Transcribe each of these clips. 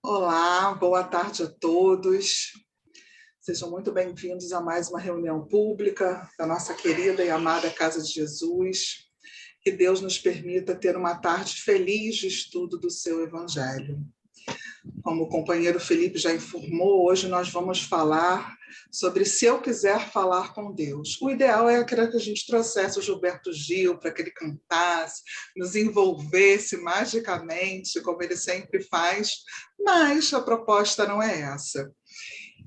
Olá, boa tarde a todos. Sejam muito bem-vindos a mais uma reunião pública da nossa querida e amada Casa de Jesus. Que Deus nos permita ter uma tarde feliz de estudo do seu Evangelho. Como o companheiro Felipe já informou, hoje nós vamos falar sobre se eu quiser falar com Deus. O ideal é que a gente trouxesse o Gilberto Gil para que ele cantasse, nos envolvesse magicamente, como ele sempre faz, mas a proposta não é essa.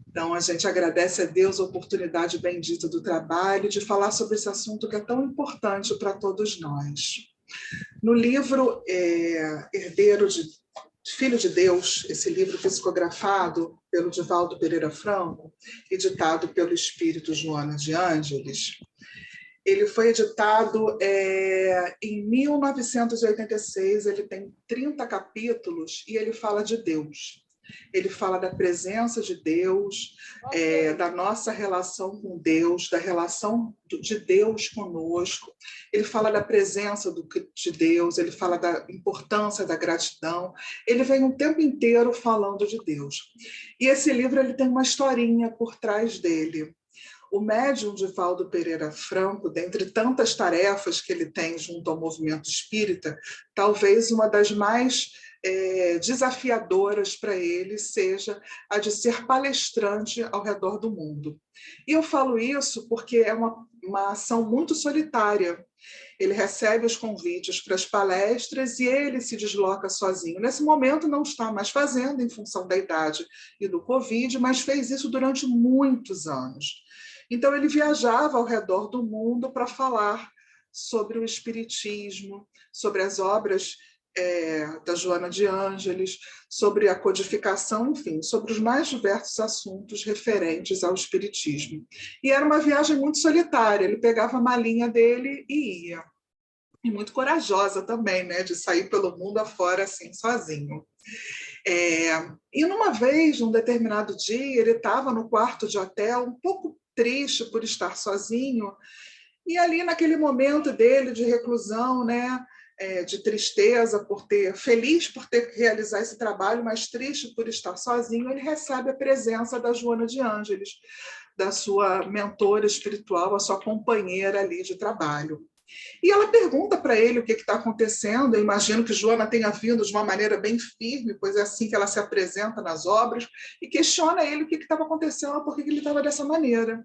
Então, a gente agradece a Deus a oportunidade bendita do trabalho de falar sobre esse assunto que é tão importante para todos nós. No livro Herdeiro de Filho de Deus, esse livro psicografado pelo Divaldo Pereira Franco, editado pelo Espírito Joana de Ângeles, ele foi editado em 1986, ele tem 30 capítulos e ele fala de Deus. Ele fala da presença de Deus, da nossa relação com Deus, da relação de Deus conosco. Ele fala da presença de Deus, ele fala da importância da gratidão. Ele vem o tempo inteiro falando de Deus. E esse livro ele tem uma historinha por trás dele. O médium Divaldo Pereira Franco, dentre tantas tarefas que ele tem junto ao movimento espírita, talvez uma das mais desafiadoras para ele seja a de ser palestrante ao redor do mundo. E eu falo isso porque é uma ação muito solitária. Ele recebe os convites para as palestras e ele se desloca sozinho. Nesse momento não está mais fazendo em função da idade e do Covid, mas fez isso durante muitos anos. Então ele viajava ao redor do mundo para falar sobre o espiritismo, sobre as obras da Joana de Ângeles, sobre a codificação, enfim, sobre os mais diversos assuntos referentes ao espiritismo. E era uma viagem muito solitária, ele pegava a malinha dele e ia. E muito corajosa também, né, de sair pelo mundo afora assim, sozinho. E numa vez, num determinado dia, ele estava no quarto de hotel, um pouco triste por estar sozinho, e ali naquele momento dele de reclusão, né, de tristeza feliz por ter que realizar esse trabalho, mas triste por estar sozinho, ele recebe a presença da Joana de Ângeles, da sua mentora espiritual, a sua companheira ali de trabalho. E ela pergunta para ele o que está acontecendo. Eu imagino que Joana tenha vindo de uma maneira bem firme, pois é assim que ela se apresenta nas obras, e questiona ele o que estava acontecendo, por que ele estava dessa maneira.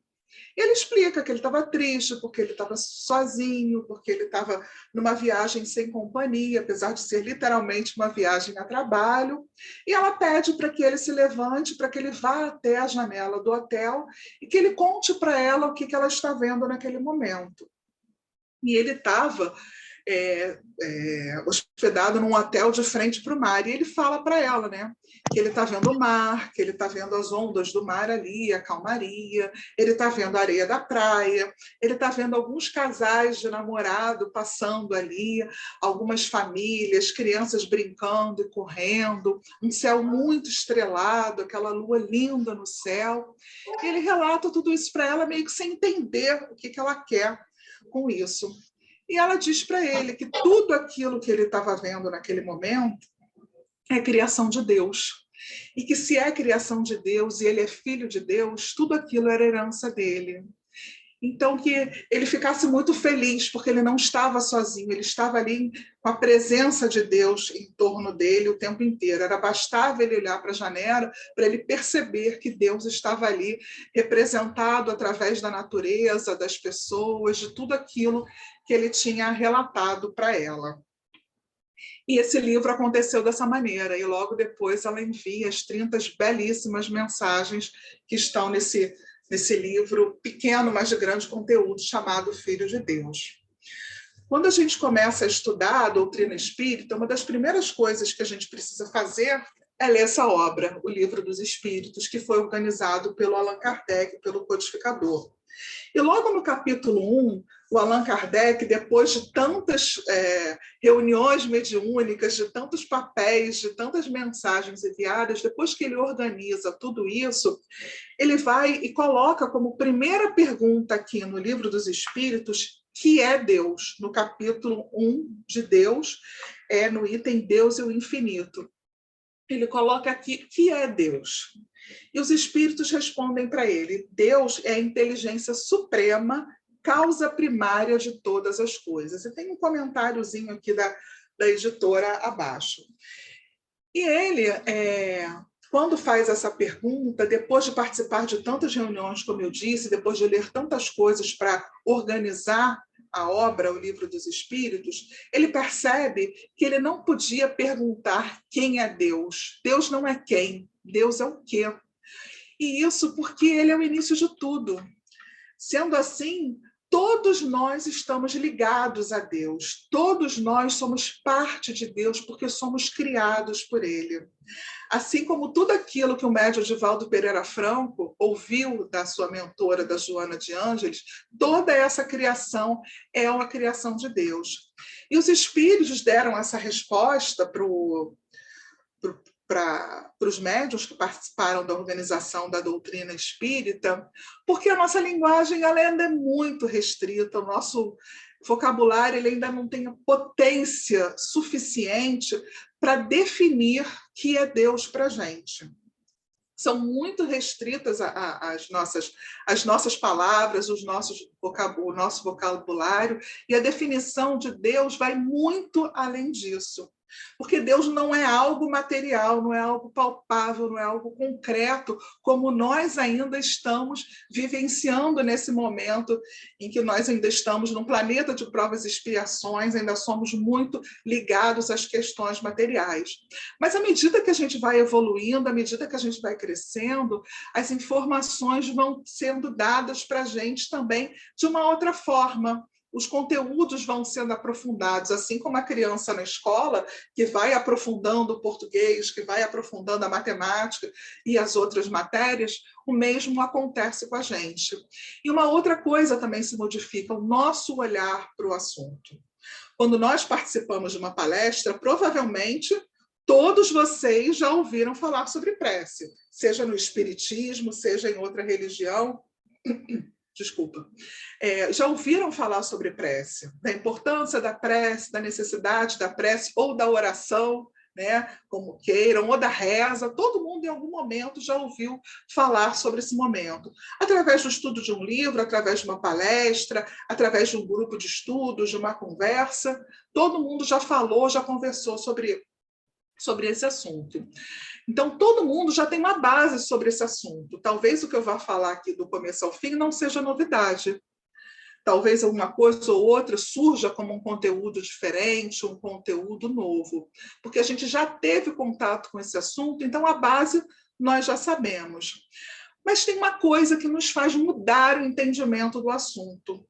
Ele explica que ele estava triste, porque ele estava sozinho, porque ele estava numa viagem sem companhia, apesar de ser literalmente uma viagem a trabalho. E ela pede para que ele se levante, para que ele vá até a janela do hotel e que ele conte para ela o que ela está vendo naquele momento. E ele estava hospedado num hotel de frente para o mar, e ele fala para ela, né, que ele está vendo o mar, que ele está vendo as ondas do mar ali, a calmaria, ele está vendo a areia da praia, ele está vendo alguns casais de namorado passando ali, algumas famílias, crianças brincando e correndo, um céu muito estrelado, aquela lua linda no céu. E ele relata tudo isso para ela, meio que sem entender o que ela quer com isso. E ela diz para ele que tudo aquilo que ele estava vendo naquele momento é criação de Deus. E que se é criação de Deus e ele é filho de Deus, tudo aquilo era herança dele. Então, que ele ficasse muito feliz, porque ele não estava sozinho, ele estava ali com a presença de Deus em torno dele o tempo inteiro. Era bastava ele olhar para a janela para ele perceber que Deus estava ali, representado através da natureza, das pessoas, de tudo aquilo que ele tinha relatado para ela. E esse livro aconteceu dessa maneira, e logo depois ela envia as 30 belíssimas mensagens que estão nesse livro pequeno, mas de grande conteúdo, chamado Filho de Deus. Quando a gente começa a estudar a doutrina espírita, uma das primeiras coisas que a gente precisa fazer é ler essa obra, o Livro dos Espíritos, que foi organizado pelo Allan Kardec, pelo codificador. E logo no capítulo 1, o Allan Kardec, depois de tantas reuniões mediúnicas, de tantos papéis, de tantas mensagens enviadas, depois que ele organiza tudo isso, ele vai e coloca como primeira pergunta aqui no Livro dos Espíritos, que é Deus, no capítulo 1 de Deus, no item Deus e o Infinito. ele coloca aqui que é Deus. E os espíritos respondem para ele: Deus é a inteligência suprema, causa primária de todas as coisas. E tem um comentáriozinho aqui da editora abaixo. E ele, quando faz essa pergunta, depois de participar de tantas reuniões, como eu disse, depois de ler tantas coisas para organizar a obra, o Livro dos Espíritos, ele percebe que ele não podia perguntar quem é Deus. Deus não é quem, Deus é o quê. E isso porque ele é o início de tudo. Sendo assim, todos nós estamos ligados a Deus. Todos nós somos parte de Deus porque somos criados por Ele. Assim como tudo aquilo que o médium Divaldo Pereira Franco ouviu da sua mentora, da Joana de Ângeles, toda essa criação é uma criação de Deus. E os espíritos deram essa resposta para os médiuns que participaram da organização da doutrina espírita, porque a nossa linguagem ela ainda é muito restrita, o nosso vocabulário ele ainda não tem a potência suficiente para definir que é Deus para a gente. São muito restritas as nossas palavras, o nosso vocabulário, e a definição de Deus vai muito além disso. Porque Deus não é algo material, não é algo palpável, não é algo concreto, como nós ainda estamos vivenciando nesse momento em que nós ainda estamos num planeta de provas e expiações, ainda somos muito ligados às questões materiais. Mas à medida que a gente vai evoluindo, à medida que a gente vai crescendo, as informações vão sendo dadas para a gente também de uma outra forma. Os conteúdos vão sendo aprofundados, assim como a criança na escola, que vai aprofundando o português, que vai aprofundando a matemática e as outras matérias, o mesmo acontece com a gente. E uma outra coisa também se modifica, o nosso olhar para o assunto. Quando nós participamos de uma palestra, provavelmente todos vocês já ouviram falar sobre prece, seja no espiritismo, seja em outra religião. Desculpa. Já ouviram falar sobre prece, da importância da prece, da necessidade da prece ou da oração, né, como queiram, ou da reza. Todo mundo em algum momento já ouviu falar sobre esse momento. Através do estudo de um livro, através de uma palestra, através de um grupo de estudos, de uma conversa, todo mundo já falou, já conversou sobre esse assunto. Então, todo mundo já tem uma base sobre esse assunto. Talvez o que eu vá falar aqui do começo ao fim não seja novidade. Talvez alguma coisa ou outra surja como um conteúdo diferente, um conteúdo novo, porque a gente já teve contato com esse assunto, então a base nós já sabemos. Mas tem uma coisa que nos faz mudar o entendimento do assunto,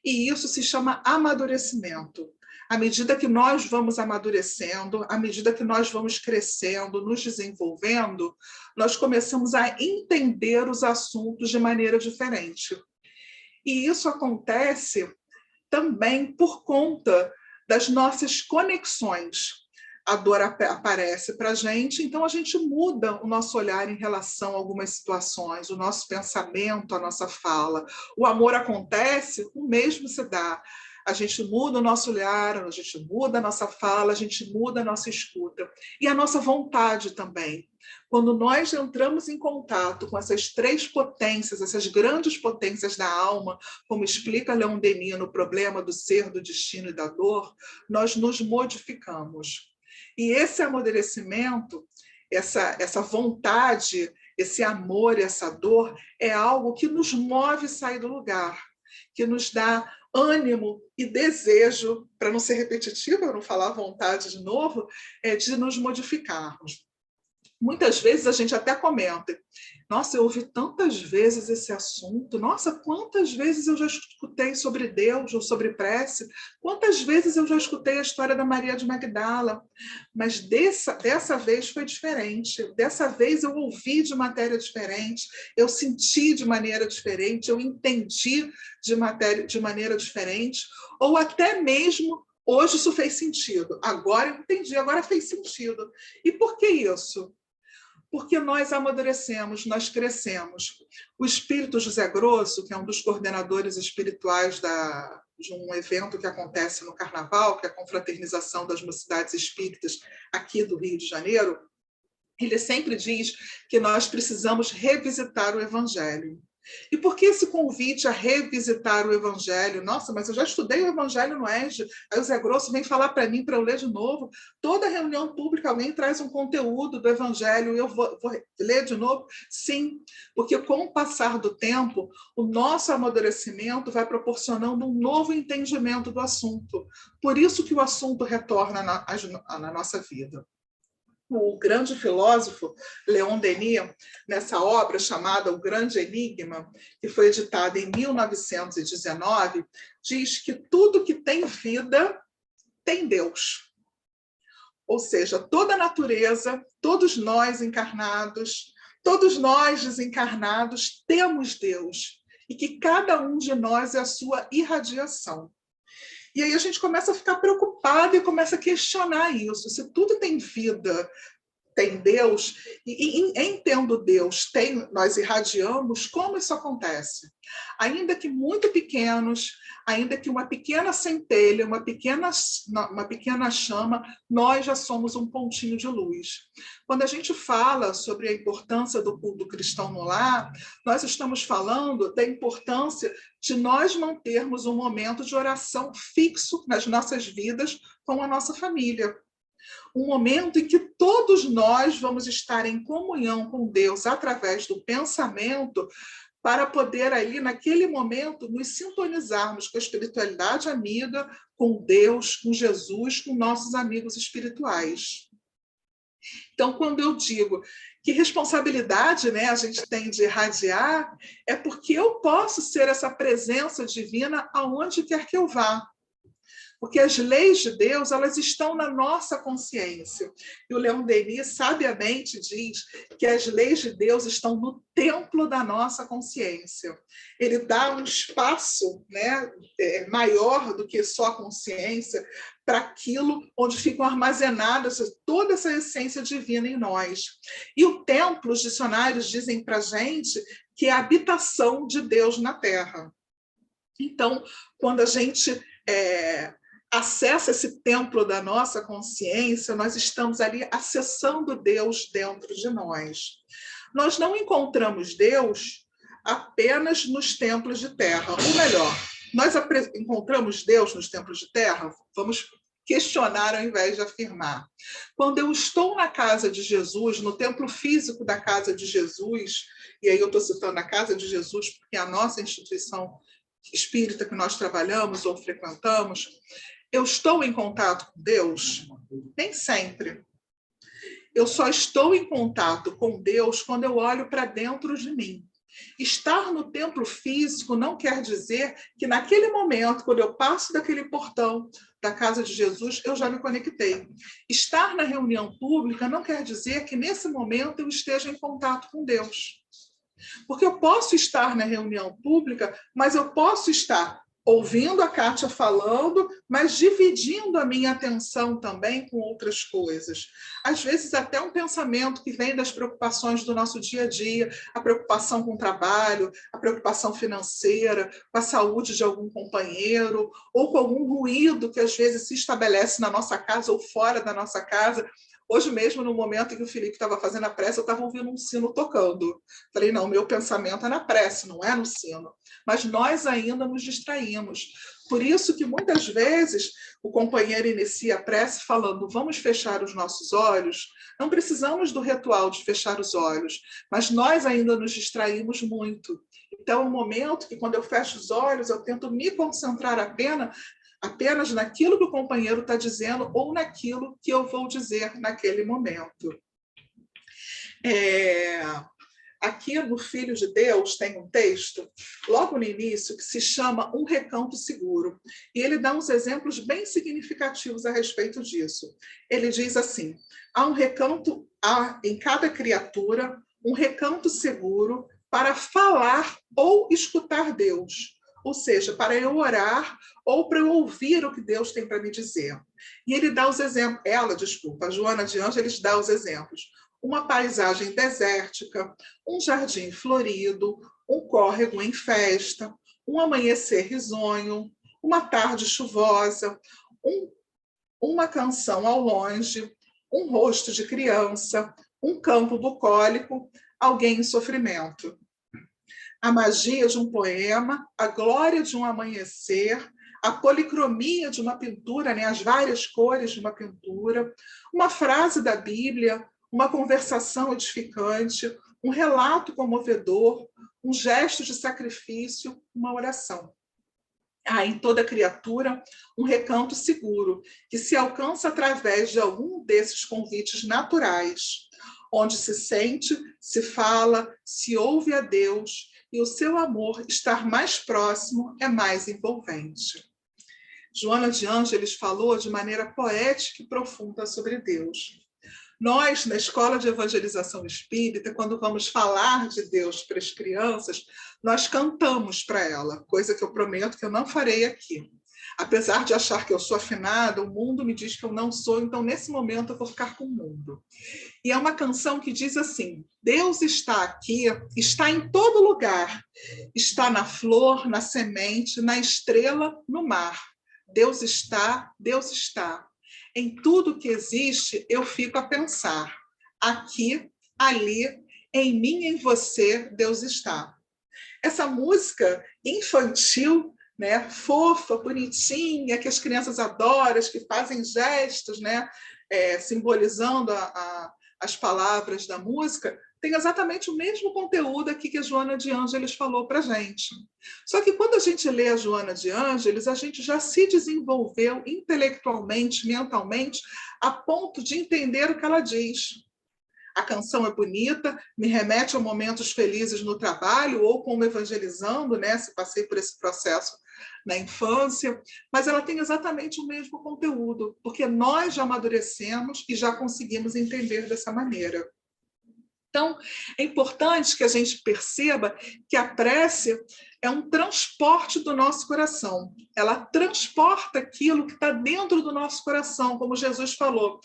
e isso se chama amadurecimento. À medida que nós vamos amadurecendo, à medida que nós vamos crescendo, nos desenvolvendo, nós começamos a entender os assuntos de maneira diferente. E isso acontece também por conta das nossas conexões. A dor aparece para a gente, então a gente muda o nosso olhar em relação a algumas situações, o nosso pensamento, a nossa fala. O amor acontece, o mesmo se dá. A gente muda o nosso olhar, a gente muda a nossa fala, a gente muda a nossa escuta. E a nossa vontade também. Quando nós entramos em contato com essas três potências, essas grandes potências da alma, como explica Leon Denis no problema do ser, do destino e da dor, nós nos modificamos. E esse amadurecimento, essa vontade, esse amor, essa dor, é algo que nos move a sair do lugar, que nos dá ânimo e desejo, para não ser repetitiva, não falar vontade de novo, de nos modificarmos. Muitas vezes a gente até comenta, nossa, eu ouvi tantas vezes esse assunto, nossa, quantas vezes eu já escutei sobre Deus ou sobre prece, quantas vezes eu já escutei a história da Maria de Magdala, mas dessa vez foi diferente, dessa vez eu ouvi de matéria diferente, eu senti de maneira diferente, eu entendi de maneira diferente, ou até mesmo hoje isso fez sentido, agora eu entendi, agora fez sentido. E por que isso? Porque nós amadurecemos, nós crescemos. O espírito José Grosso, que é um dos coordenadores espirituais de um evento que acontece no Carnaval, que é a confraternização das mocidades espíritas aqui do Rio de Janeiro, ele sempre diz que nós precisamos revisitar o Evangelho. E por que esse convite a revisitar o Evangelho? Nossa, mas eu já estudei o Evangelho no ESG, aí o Zé Grosso vem falar para mim para eu ler de novo. Toda reunião pública alguém traz um conteúdo do Evangelho e eu vou ler de novo? Sim, porque com o passar do tempo, o nosso amadurecimento vai proporcionando um novo entendimento do assunto. Por isso que o assunto retorna na nossa vida. O grande filósofo Leon Denis, nessa obra chamada O Grande Enigma, que foi editada em 1919, diz que tudo que tem vida tem Deus. Ou seja, toda a natureza, todos nós encarnados, todos nós desencarnados, temos Deus. E que cada um de nós é a sua irradiação. E aí a gente começa a ficar preocupado e começa a questionar isso. Se tudo tem vida, tem Deus, e em tendo Deus, nós irradiamos, como isso acontece? Ainda que muito pequenos, ainda que uma pequena centelha, uma pequena chama, nós já somos um pontinho de luz. Quando a gente fala sobre a importância do culto cristão no lar, nós estamos falando da importância de nós mantermos um momento de oração fixo nas nossas vidas com a nossa família. Um momento em que todos nós vamos estar em comunhão com Deus através do pensamento, para poder ali, naquele momento, nos sintonizarmos com a espiritualidade amiga, com Deus, com Jesus, com nossos amigos espirituais. Então, quando eu digo que responsabilidade, né, a gente tem de irradiar, é porque eu posso ser essa presença divina aonde quer que eu vá. Porque as leis de Deus, elas estão na nossa consciência. E o Leon Denis sabiamente diz que as leis de Deus estão no templo da nossa consciência. Ele dá um espaço, né, maior do que só a consciência para aquilo onde ficam armazenadas toda essa essência divina em nós. E o templo, os dicionários dizem para a gente que é a habitação de Deus na Terra. Então, quando a gente acessa esse templo da nossa consciência, nós estamos ali acessando Deus dentro de nós. Nós não encontramos Deus apenas nos templos de terra. Ou melhor, nós encontramos Deus nos templos de terra? Vamos questionar ao invés de afirmar. Quando eu estou na casa de Jesus, no templo físico da casa de Jesus, e aí eu estou citando a casa de Jesus porque é a nossa instituição espírita que nós trabalhamos ou frequentamos, eu estou em contato com Deus? Nem sempre. Eu só estou em contato com Deus quando eu olho para dentro de mim. Estar no templo físico não quer dizer que naquele momento, quando eu passo daquele portão da casa de Jesus, eu já me conectei. Estar na reunião pública não quer dizer que nesse momento eu esteja em contato com Deus. Porque eu posso estar na reunião pública, mas eu posso estar ouvindo a Kátia falando, mas dividindo a minha atenção também com outras coisas. Às vezes até um pensamento que vem das preocupações do nosso dia a dia, a preocupação com o trabalho, a preocupação financeira, com a saúde de algum companheiro, ou com algum ruído que às vezes se estabelece na nossa casa ou fora da nossa casa. Hoje mesmo, no momento em que o Felipe estava fazendo a prece, eu estava ouvindo um sino tocando. Falei, não, meu pensamento é na prece, não é no sino. Mas nós ainda nos distraímos. Por isso que muitas vezes o companheiro inicia a prece falando, vamos fechar os nossos olhos. Não precisamos do ritual de fechar os olhos, mas nós ainda nos distraímos muito. Então, é um momento que quando eu fecho os olhos, eu tento me concentrar apenas naquilo que o companheiro está dizendo ou naquilo que eu vou dizer naquele momento. Aqui no Filho de Deus tem um texto, logo no início, que se chama Um Recanto Seguro. E ele dá uns exemplos bem significativos a respeito disso. Ele diz assim, há em cada criatura um recanto seguro para falar ou escutar Deus. Ou seja, para eu orar ou para eu ouvir o que Deus tem para me dizer. E ele dá os exemplos, a Joana de Ângeles dá os exemplos. Uma paisagem desértica, um jardim florido, um córrego em festa, um amanhecer risonho, uma tarde chuvosa, uma canção ao longe, um rosto de criança, um campo bucólico, alguém em sofrimento. A magia de um poema, a glória de um amanhecer, a policromia de uma pintura, né, as várias cores de uma pintura, uma frase da Bíblia, uma conversação edificante, um relato comovedor, um gesto de sacrifício, uma oração. Há em toda criatura um recanto seguro, que se alcança através de algum desses convites naturais, onde se sente, se fala, se ouve a Deus, e o seu amor estar mais próximo é mais envolvente. Joana de Ângeles falou de maneira poética e profunda sobre Deus. Nós, na Escola de Evangelização Espírita, quando vamos falar de Deus para as crianças, nós cantamos para ela, coisa que eu prometo que eu não farei aqui. Apesar de achar que eu sou afinada, o mundo me diz que eu não sou, então nesse momento eu vou ficar com o mundo. E é uma canção que diz assim: Deus está aqui, está em todo lugar, está na flor, na semente, na estrela, no mar. Deus está, Deus está. Em tudo que existe, eu fico a pensar. Aqui, ali, em mim, em você, Deus está. Essa música infantil, né, fofa, bonitinha, que as crianças adoram, que fazem gestos, né, simbolizando as palavras da música, tem exatamente o mesmo conteúdo aqui que a Joana de Ângeles falou para a gente. Só que quando a gente lê a Joana de Ângeles, a gente já se desenvolveu intelectualmente, mentalmente, a ponto de entender o que ela diz. A canção é bonita, me remete a momentos felizes no trabalho ou como evangelizando, né? Se passei por esse processo na infância, mas ela tem exatamente o mesmo conteúdo, porque nós já amadurecemos e já conseguimos entender dessa maneira. Então, é importante que a gente perceba que a prece é um transporte do nosso coração. Ela transporta aquilo que está dentro do nosso coração, como Jesus falou.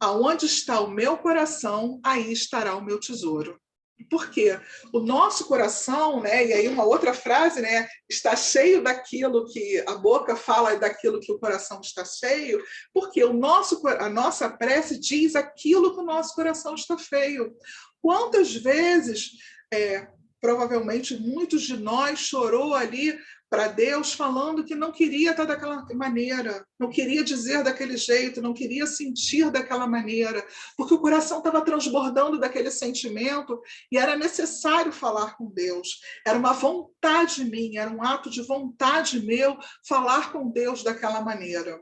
Aonde está o meu coração, aí estará o meu tesouro. Por quê? O nosso coração, né, e aí uma outra frase, né, está cheio daquilo que a boca fala, daquilo que o coração está cheio, porque a nossa prece diz aquilo que o nosso coração está cheio. Quantas vezes, provavelmente muitos de nós chorou ali para Deus falando que não queria estar daquela maneira, não queria dizer daquele jeito, não queria sentir daquela maneira, porque o coração estava transbordando daquele sentimento e era necessário falar com Deus. Era uma vontade minha, era um ato de vontade meu falar com Deus daquela maneira.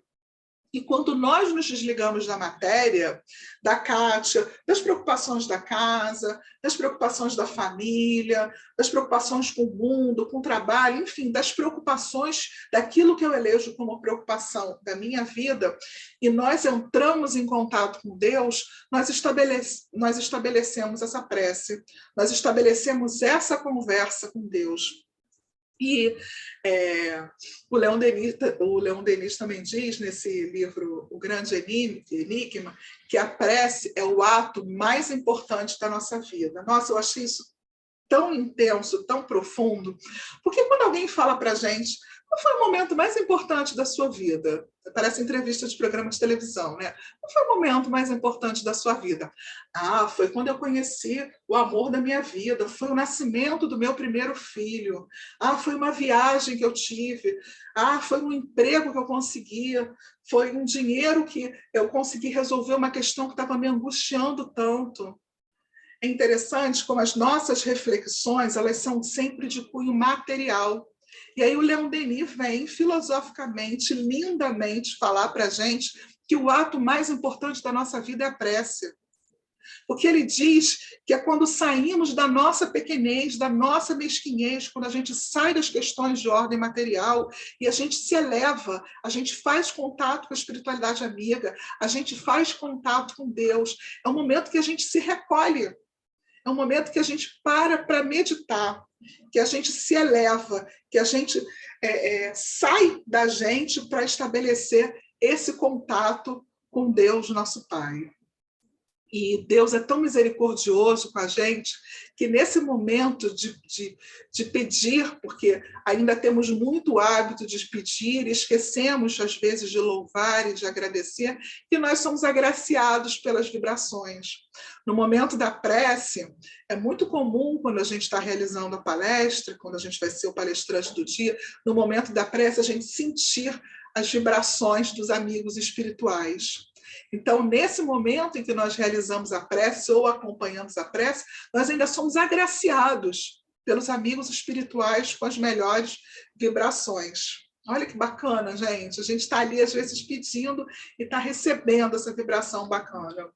E quando nós nos desligamos da matéria, da Kátia, das preocupações da casa, das preocupações da família, das preocupações com o mundo, com o trabalho, enfim, das preocupações daquilo que eu elejo como preocupação da minha vida, e nós entramos em contato com Deus, nós estabelecemos essa prece, nós estabelecemos essa conversa com Deus. E o Leon Denis também diz, nesse livro O Grande Enigma, que a prece é o ato mais importante da nossa vida. Nossa, eu achei isso tão intenso, tão profundo, porque quando alguém fala para a gente qual foi o momento mais importante da sua vida, parece entrevista de programa de televisão, né? Qual foi o momento mais importante da sua vida? Ah, foi quando eu conheci o amor da minha vida, foi o nascimento do meu primeiro filho, ah, foi uma viagem que eu tive, ah, foi um emprego que eu consegui, foi um dinheiro que eu consegui resolver uma questão que estava me angustiando tanto. É interessante como as nossas reflexões, elas são sempre de cunho material. E aí o Leon Denis vem filosoficamente, lindamente falar para a gente que o ato mais importante da nossa vida é a prece. Porque ele diz que é quando saímos da nossa pequenez, da nossa mesquinhez, quando a gente sai das questões de ordem material e a gente se eleva, a gente faz contato com a espiritualidade amiga, a gente faz contato com Deus. É um momento que a gente se recolhe. É um momento que a gente para meditar, que a gente se eleva, que a gente sai da gente para estabelecer esse contato com Deus, nosso Pai. E Deus é tão misericordioso com a gente que nesse momento de pedir, porque ainda temos muito hábito de pedir, esquecemos às vezes de louvar e de agradecer, que nós somos agraciados pelas vibrações. No momento da prece, é muito comum quando a gente está realizando a palestra, quando a gente vai ser o palestrante do dia, no momento da prece a gente sentir as vibrações dos amigos espirituais. Então, nesse momento em que nós realizamos a prece ou acompanhamos a prece, nós ainda somos agraciados pelos amigos espirituais com as melhores vibrações. Olha que bacana, gente. A gente está ali, às vezes, pedindo e está recebendo essa vibração bacana.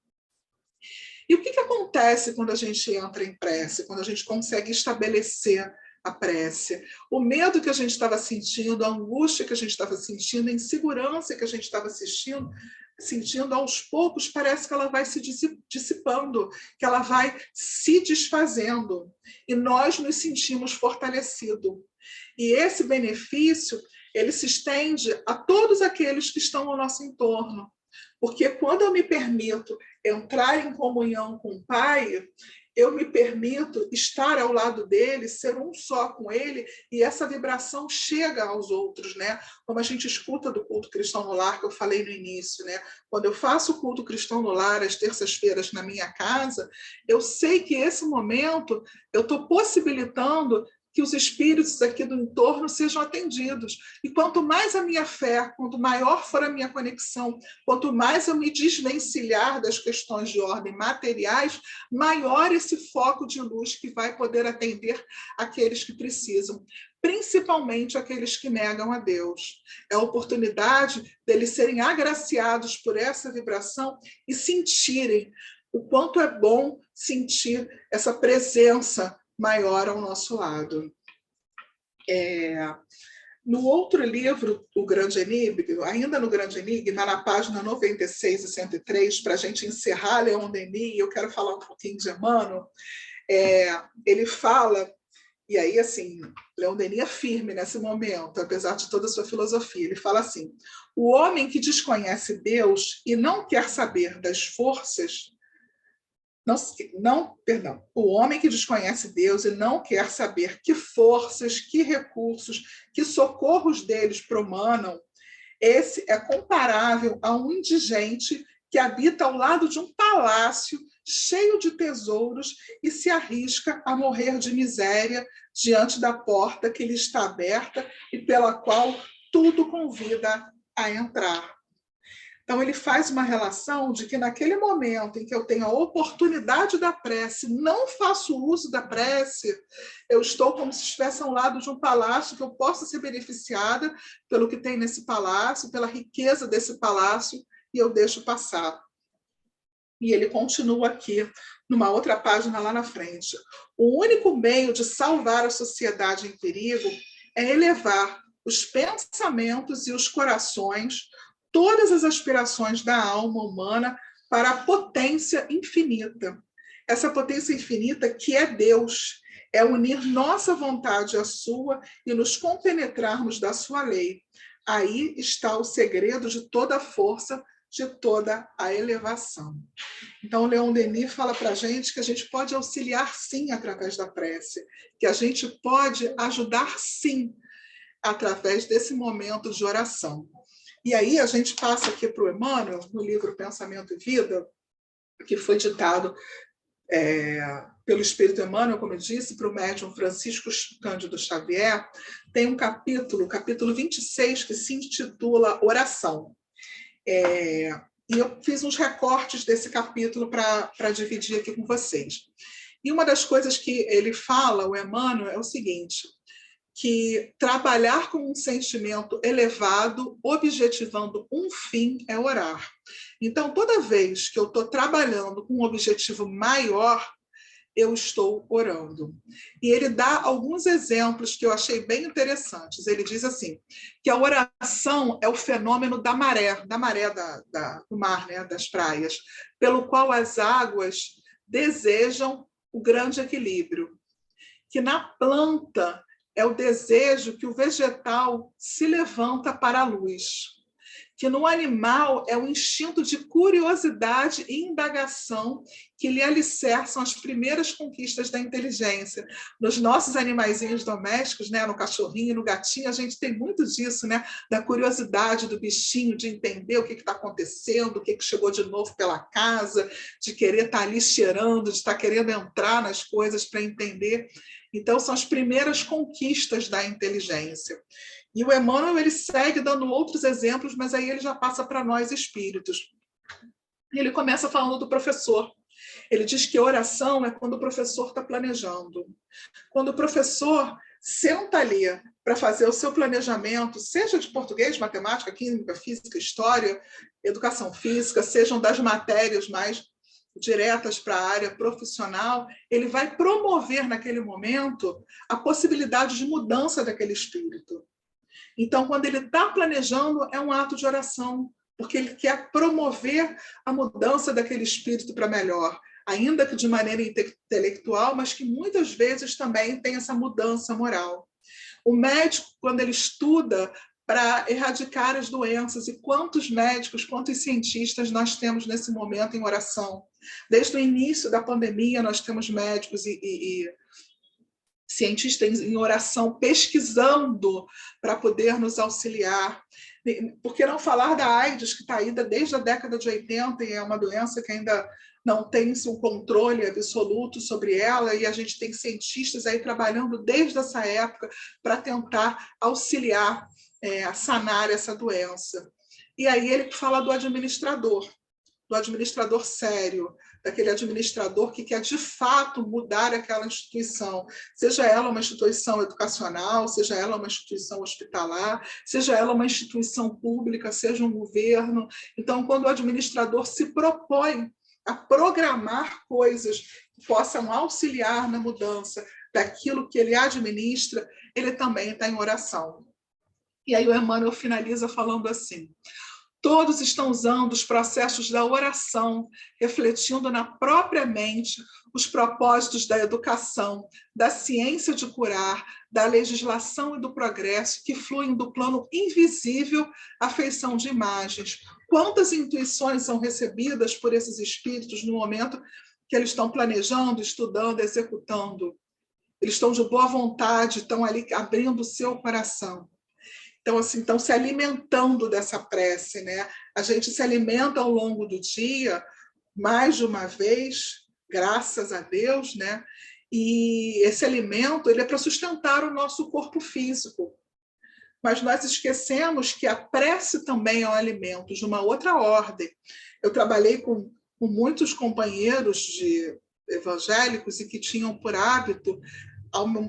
E o que acontece quando a gente entra em prece, quando a gente consegue estabelecer a prece? O medo que a gente estava sentindo, a angústia que a gente estava sentindo, a insegurança que a gente estava sentindo, aos poucos, parece que ela vai se dissipando, que ela vai se desfazendo. E nós nos sentimos fortalecidos. E esse benefício, ele se estende a todos aqueles que estão ao nosso entorno. Porque quando eu me permito entrar em comunhão com o Pai, eu me permito estar ao lado dele, ser um só com ele, e essa vibração chega aos outros, né? Como a gente escuta do culto cristão no lar, que eu falei no início, né? Quando eu faço o culto cristão no lar, às terças-feiras na minha casa, eu sei que esse momento eu estou possibilitando que os espíritos aqui do entorno sejam atendidos. E quanto mais a minha fé, quanto maior for a minha conexão, quanto mais eu me desvencilhar das questões de ordem materiais, maior esse foco de luz que vai poder atender aqueles que precisam, principalmente aqueles que negam a Deus. É a oportunidade deles serem agraciados por essa vibração e sentirem o quanto é bom sentir essa presença maior ao nosso lado. No outro livro, O Grande Enigma, ainda no Grande Enigma, na página 96 e 103, para a gente encerrar Leon Denis, eu quero falar um pouquinho de Emmanuel, ele fala, e aí, assim, Leon Denis é firme nesse momento, apesar de toda a sua filosofia, ele fala assim: o homem que desconhece Deus e não quer saber das forças o homem que desconhece Deus e não quer saber que forças, que recursos, que socorros deles promanam, esse é comparável a um indigente que habita ao lado de um palácio cheio de tesouros e se arrisca a morrer de miséria diante da porta que lhe está aberta e pela qual tudo convida a entrar. Então, ele faz uma relação de que naquele momento em que eu tenho a oportunidade da prece, não faço uso da prece, eu estou como se estivesse ao lado de um palácio que eu possa ser beneficiada pelo que tem nesse palácio, pela riqueza desse palácio, e eu deixo passar. E ele continua aqui, numa outra página lá na frente. O único meio de salvar a sociedade em perigo é elevar os pensamentos e os corações, todas as aspirações da alma humana para a potência infinita. Essa potência infinita que é Deus, é unir nossa vontade à sua e nos compenetrarmos da sua lei. Aí está o segredo de toda a força, de toda a elevação. Então, Leon Denis fala para a gente que a gente pode auxiliar sim através da prece, que a gente pode ajudar sim através desse momento de oração. E aí a gente passa aqui para o Emmanuel, no livro Pensamento e Vida, que foi ditado pelo Espírito Emmanuel, como eu disse, para o médium Francisco Cândido Xavier, tem um capítulo 26, que se intitula Oração. E eu fiz uns recortes desse capítulo para dividir aqui com vocês. E uma das coisas que ele fala, o Emmanuel, é o seguinte: que trabalhar com um sentimento elevado, objetivando um fim, é orar. Então, toda vez que eu estou trabalhando com um objetivo maior, eu estou orando. E ele dá alguns exemplos que eu achei bem interessantes. Ele diz assim, que a oração é o fenômeno da maré do mar, né, das praias, pelo qual as águas desejam o grande equilíbrio. Que na planta é o desejo que o vegetal se levanta para a luz. que no animal é o instinto de curiosidade e indagação que lhe alicerçam as primeiras conquistas da inteligência. Nos nossos animaizinhos domésticos, né, no cachorrinho, no gatinho, a gente tem muito disso, né, da curiosidade do bichinho, de entender o que está acontecendo, o que chegou de novo pela casa, de querer estar ali cheirando, de estar querendo entrar nas coisas para entender. Então, são as primeiras conquistas da inteligência. E o Emmanuel ele segue dando outros exemplos, mas aí ele já passa para nós espíritos. Ele começa falando do professor. Ele diz que oração é quando o professor está planejando. Quando o professor senta ali para fazer o seu planejamento, seja de português, matemática, química, física, história, educação física, sejam das matérias mais diretas para a área profissional, ele vai promover naquele momento a possibilidade de mudança daquele espírito. Então, quando ele está planejando, é um ato de oração, porque ele quer promover a mudança daquele espírito para melhor, ainda que de maneira intelectual, mas que muitas vezes também tem essa mudança moral. O médico, quando ele estuda para erradicar as doenças, e quantos médicos, quantos cientistas nós temos nesse momento em oração? Desde o início da pandemia, nós temos médicos e cientistas em oração, pesquisando para poder nos auxiliar. Por que não falar da AIDS, que está aí desde a década de 80 e é uma doença que ainda não tem um controle absoluto sobre ela, e a gente tem cientistas aí trabalhando desde essa época para tentar auxiliar a sanar essa doença. E aí ele fala do administrador sério, daquele administrador que quer de fato mudar aquela instituição, seja ela uma instituição educacional, seja ela uma instituição hospitalar, seja ela uma instituição pública, seja um governo. Então, quando o administrador se propõe a programar coisas que possam auxiliar na mudança daquilo que ele administra, ele também está em oração. E aí o Emmanuel finaliza falando assim: todos estão usando os processos da oração, refletindo na própria mente os propósitos da educação, da ciência de curar, da legislação e do progresso que fluem do plano invisível à feição de imagens. Quantas intuições são recebidas por esses espíritos no momento que eles estão planejando, estudando, executando? Eles estão de boa vontade, estão ali abrindo o seu coração. Então, assim, estão se alimentando dessa prece, né? A gente se alimenta ao longo do dia, mais de uma vez, graças a Deus, né? E esse alimento ele é para sustentar o nosso corpo físico. Mas nós esquecemos que a prece também é um alimento de uma outra ordem. Eu trabalhei com muitos companheiros de evangélicos e que tinham por hábito,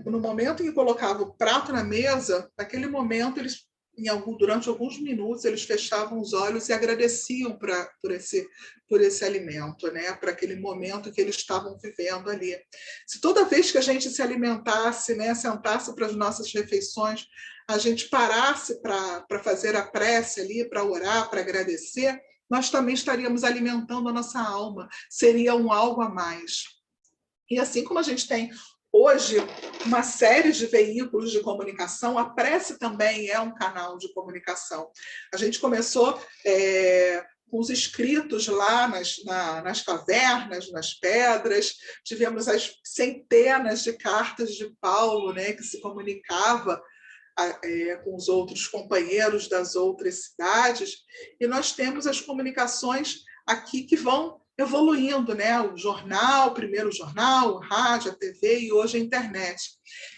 no momento em que colocava o prato na mesa, naquele momento, durante alguns minutos, eles fechavam os olhos e agradeciam por esse alimento, né? Para aquele momento que eles estavam vivendo ali. Se toda vez que a gente se alimentasse, né, sentasse para as nossas refeições, a gente parasse para fazer a prece ali, para orar, para agradecer, nós também estaríamos alimentando a nossa alma, seria um algo a mais. E assim como a gente tem hoje uma série de veículos de comunicação, a prece também é um canal de comunicação. A gente começou com os escritos lá nas cavernas, nas pedras, tivemos as centenas de cartas de Paulo, né, que se comunicava com os outros companheiros das outras cidades, e nós temos as comunicações aqui que vão evoluindo, né? O jornal, primeiro o jornal, o rádio, a TV e hoje a internet.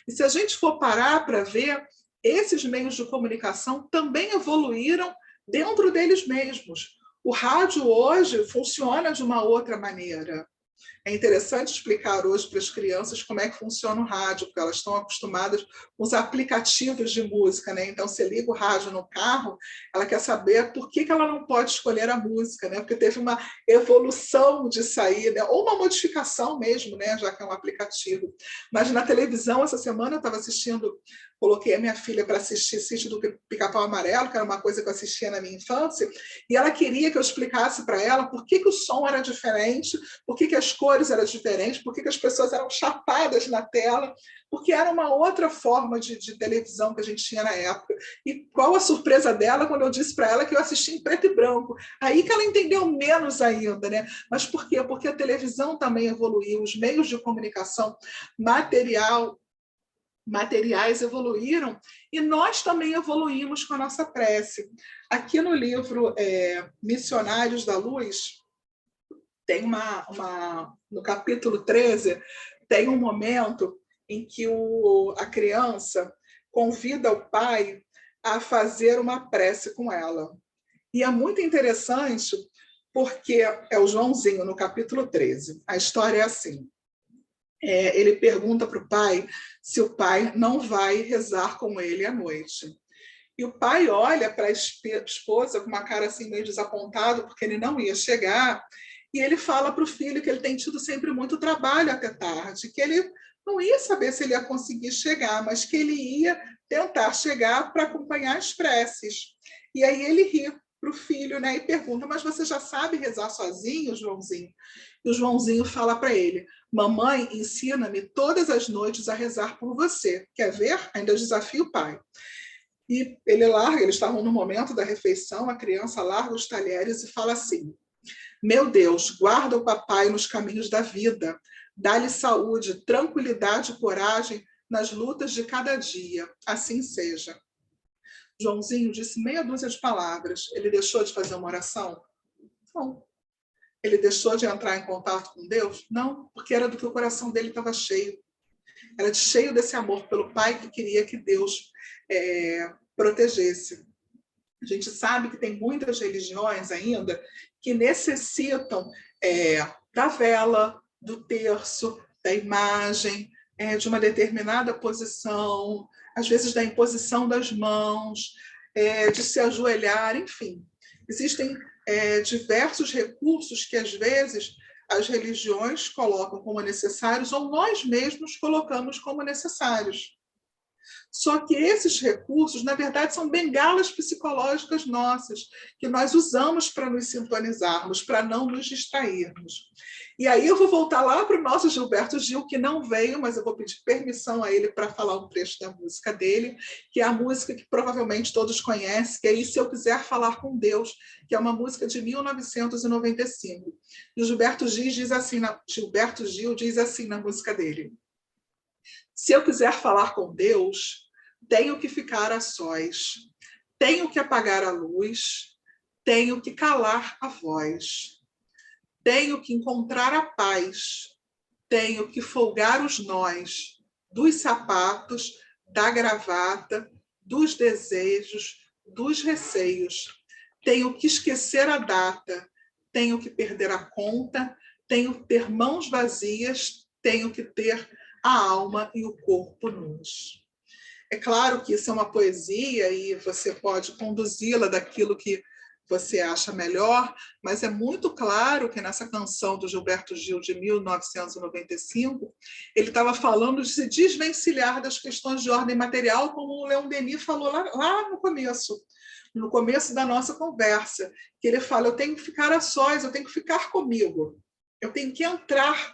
E se a gente for parar para ver, esses meios de comunicação também evoluíram dentro deles mesmos. O rádio hoje funciona de uma outra maneira. É interessante explicar hoje para as crianças como é que funciona o rádio, porque elas estão acostumadas com os aplicativos de música, né? Então, você liga o rádio no carro, ela quer saber por que ela não pode escolher a música, né? Porque teve uma evolução de sair, né? Ou uma modificação mesmo, né? Já que é um aplicativo. Mas na televisão, essa semana, eu estava assistindo coloquei a minha filha para assistir Sítio do Pica-Pau Amarelo, que era uma coisa que eu assistia na minha infância, e ela queria que eu explicasse para ela por que o som era diferente, por que as cores eram diferentes, por que as pessoas eram chapadas na tela, porque era uma outra forma de televisão que a gente tinha na época. E qual a surpresa dela quando eu disse para ela que eu assistia em preto e branco? Aí que ela entendeu menos ainda, né? Mas por quê? Porque a televisão também evoluiu, os meios de comunicação materiais evoluíram e nós também evoluímos com a nossa prece. Aqui no livro Missionários da Luz, tem no capítulo 13, tem um momento em que a criança convida o pai a fazer uma prece com ela. E é muito interessante porque é o Joãozinho, no capítulo 13. A história é assim. Ele pergunta para o pai se o pai não vai rezar com ele à noite. E o pai olha para a esposa com uma cara assim meio desapontado, porque ele não ia chegar, e ele fala para o filho que ele tem tido sempre muito trabalho até tarde, que ele não ia saber se ele ia conseguir chegar, mas que ele ia tentar chegar para acompanhar as preces. E aí ele ri para o filho, né, e pergunta, mas você já sabe rezar sozinho, Joãozinho? E o Joãozinho fala para ele, mamãe ensina-me todas as noites a rezar por você. Quer ver? Ainda desafio o pai. E eles estavam no momento da refeição, a criança larga os talheres e fala assim, meu Deus, guarda o papai nos caminhos da vida, dá-lhe saúde, tranquilidade e coragem nas lutas de cada dia, assim seja. Joãozinho disse meia dúzia de palavras. Ele deixou de fazer uma oração? Não. Ele deixou de entrar em contato com Deus? Não, porque era do que o coração dele estava cheio. Era cheio desse amor pelo pai que queria que Deus protegesse. A gente sabe que tem muitas religiões ainda que necessitam da vela, do terço, da imagem, de uma determinada posição, às vezes da imposição das mãos, de se ajoelhar, enfim. Existem diversos recursos que, às vezes, as religiões colocam como necessários ou nós mesmos colocamos como necessários. Só que esses recursos, na verdade, são bengalas psicológicas nossas, que nós usamos para nos sintonizarmos, para não nos distrairmos. E aí eu vou voltar lá para o nosso Gilberto Gil, que não veio, mas eu vou pedir permissão a ele para falar um trecho da música dele, que é a música que provavelmente todos conhecem, que é E Se Eu Quiser Falar com Deus, que é uma música de 1995. E o Gilberto Gil diz assim na música dele, se eu quiser falar com Deus, tenho que ficar a sós, tenho que apagar a luz, tenho que calar a voz, tenho que encontrar a paz, tenho que folgar os nós dos sapatos, da gravata, dos desejos, dos receios, tenho que esquecer a data, tenho que perder a conta, tenho que ter mãos vazias, tenho que ter a alma e o corpo nus. É claro que isso é uma poesia e você pode conduzi-la daquilo que você acha melhor, mas é muito claro que nessa canção do Gilberto Gil de 1995, ele estava falando de se desvencilhar das questões de ordem material, como o Leon Denis falou lá no começo da nossa conversa, que ele fala, eu tenho que ficar a sós, eu tenho que ficar comigo, eu tenho que entrar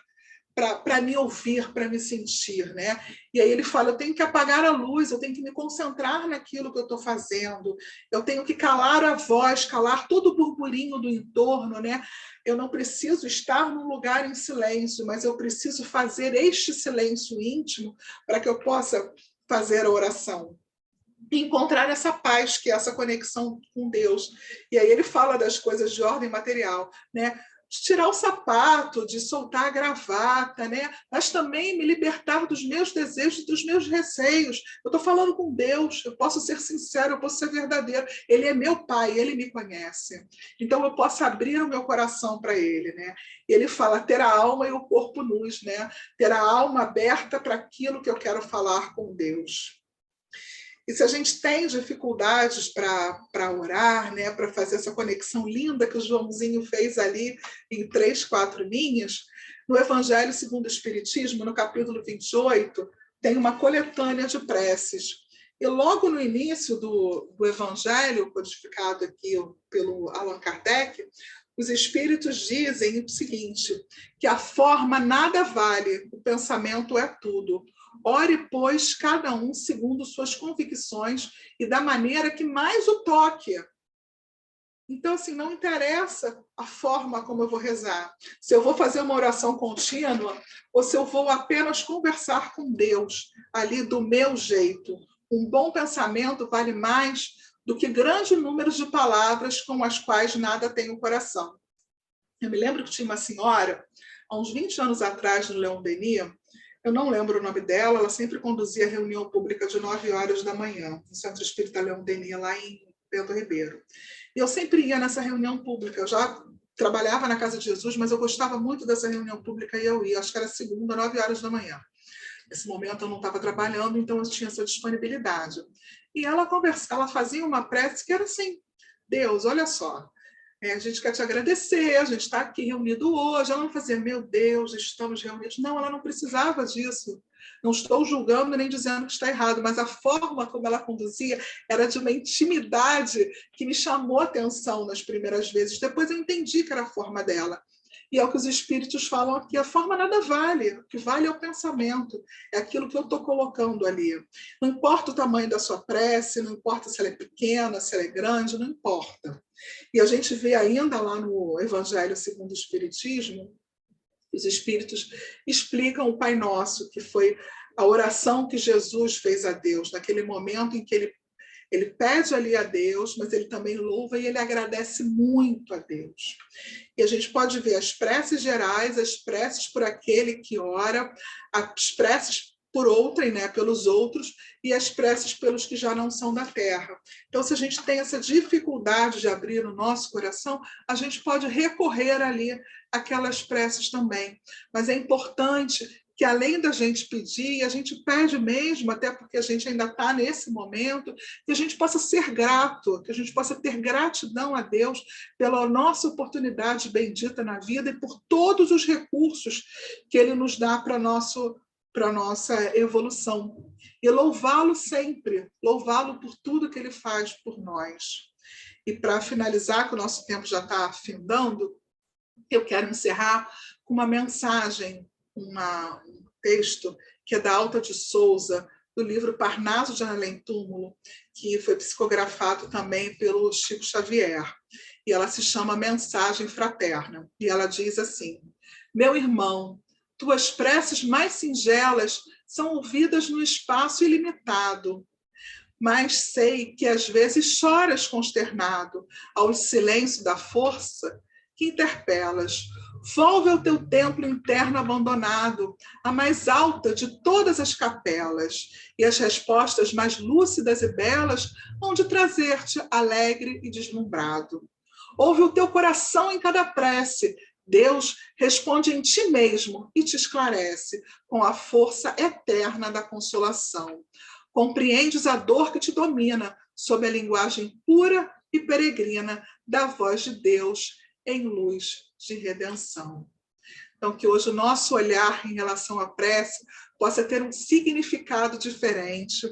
para me ouvir, para me sentir, né? E aí ele fala, eu tenho que apagar a luz, eu tenho que me concentrar naquilo que eu estou fazendo, eu tenho que calar a voz, calar todo o burburinho do entorno, né? Eu não preciso estar num lugar em silêncio, mas eu preciso fazer este silêncio íntimo para que eu possa fazer a oração. E encontrar essa paz, que é essa conexão com Deus. E aí ele fala das coisas de ordem material, né? De tirar o sapato, de soltar a gravata, né? Mas também me libertar dos meus desejos, dos meus receios. Eu estou falando com Deus, eu posso ser sincero, eu posso ser verdadeiro. Ele é meu pai, ele me conhece. Então eu posso abrir o meu coração para ele, né? E ele fala ter a alma e o corpo nus, né? Ter a alma aberta para aquilo que eu quero falar com Deus. E se a gente tem dificuldades para orar, né, para fazer essa conexão linda que o Joãozinho fez ali em 3, 4 linhas, no Evangelho segundo o Espiritismo, no capítulo 28, tem uma coletânea de preces. E logo no início do Evangelho, codificado aqui pelo Allan Kardec, os espíritos dizem o seguinte, que a forma nada vale, o pensamento é tudo. Ore, pois, cada um segundo suas convicções e da maneira que mais o toque. Então, assim, não interessa a forma como eu vou rezar. Se eu vou fazer uma oração contínua ou se eu vou apenas conversar com Deus ali do meu jeito. Um bom pensamento vale mais do que grande número de palavras com as quais nada tem o coração. Eu me lembro que tinha uma senhora, há uns 20 anos atrás, no Leon Denis, eu não lembro o nome dela, ela sempre conduzia reunião pública de 9 horas da manhã, no Centro Espírita Leon Denis, lá em Bento Ribeiro. E eu sempre ia nessa reunião pública, eu já trabalhava na Casa de Jesus, mas eu gostava muito dessa reunião pública e eu ia, acho que era segunda, 9 horas da manhã. Nesse momento eu não estava trabalhando, então eu tinha essa disponibilidade. E ela fazia uma prece que era assim, Deus, olha só, a gente quer te agradecer, a gente está aqui reunido hoje. Ela não fazia, meu Deus, estamos reunidos. Não, ela não precisava disso. Não estou julgando nem dizendo que está errado, mas a forma como ela conduzia era de uma intimidade que me chamou a atenção nas primeiras vezes. Depois eu entendi que era a forma dela. E é o que os espíritos falam aqui, a forma nada vale, o que vale é o pensamento, é aquilo que eu estou colocando ali. Não importa o tamanho da sua prece, não importa se ela é pequena, se ela é grande, não importa. E a gente vê ainda lá no Evangelho segundo o Espiritismo, os espíritos explicam o Pai Nosso, que foi a oração que Jesus fez a Deus, naquele momento em que ele pede ali a Deus, mas ele também louva e ele agradece muito a Deus. E a gente pode ver as preces gerais, as preces por aquele que ora, as preces por outrem, né, pelos outros, e as preces pelos que já não são da terra. Então, se a gente tem essa dificuldade de abrir o nosso coração, a gente pode recorrer ali àquelas preces também. Mas é importante que, além da gente pedir, a gente pede mesmo, até porque a gente ainda está nesse momento, que a gente possa ser grato, que a gente possa ter gratidão a Deus pela nossa oportunidade bendita na vida e por todos os recursos que Ele nos dá para a nossa evolução. E louvá-lo sempre, louvá-lo por tudo que Ele faz por nós. E para finalizar, que o nosso tempo já está findando, eu quero encerrar com uma mensagem, um texto que é da Alta de Souza, do livro Parnaso de Além Túmulo, que foi psicografado também pelo Chico Xavier. E ela se chama Mensagem Fraterna. E ela diz assim, meu irmão, tuas preces mais singelas são ouvidas no espaço ilimitado, mas sei que às vezes choras consternado ao silêncio da força que interpelas. Volve ao teu templo interno abandonado, a mais alta de todas as capelas, e as respostas mais lúcidas e belas hão de trazer-te alegre e deslumbrado. Ouve o teu coração em cada prece, Deus responde em ti mesmo e te esclarece com a força eterna da consolação. Compreendes a dor que te domina sob a linguagem pura e peregrina da voz de Deus em luz de redenção. Então, que hoje o nosso olhar em relação à prece possa ter um significado diferente,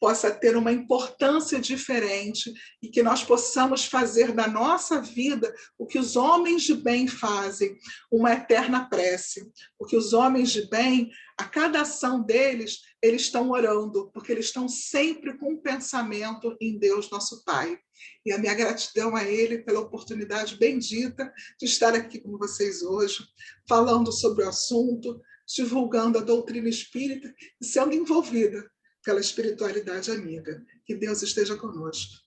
possa ter uma importância diferente e que nós possamos fazer da nossa vida o que os homens de bem fazem, uma eterna prece. Porque os homens de bem, a cada ação deles, eles estão orando, porque eles estão sempre com um pensamento em Deus, nosso Pai. E a minha gratidão a Ele pela oportunidade bendita de estar aqui com vocês hoje, falando sobre o assunto, divulgando a doutrina espírita e sendo envolvida pela espiritualidade amiga. Que Deus esteja conosco.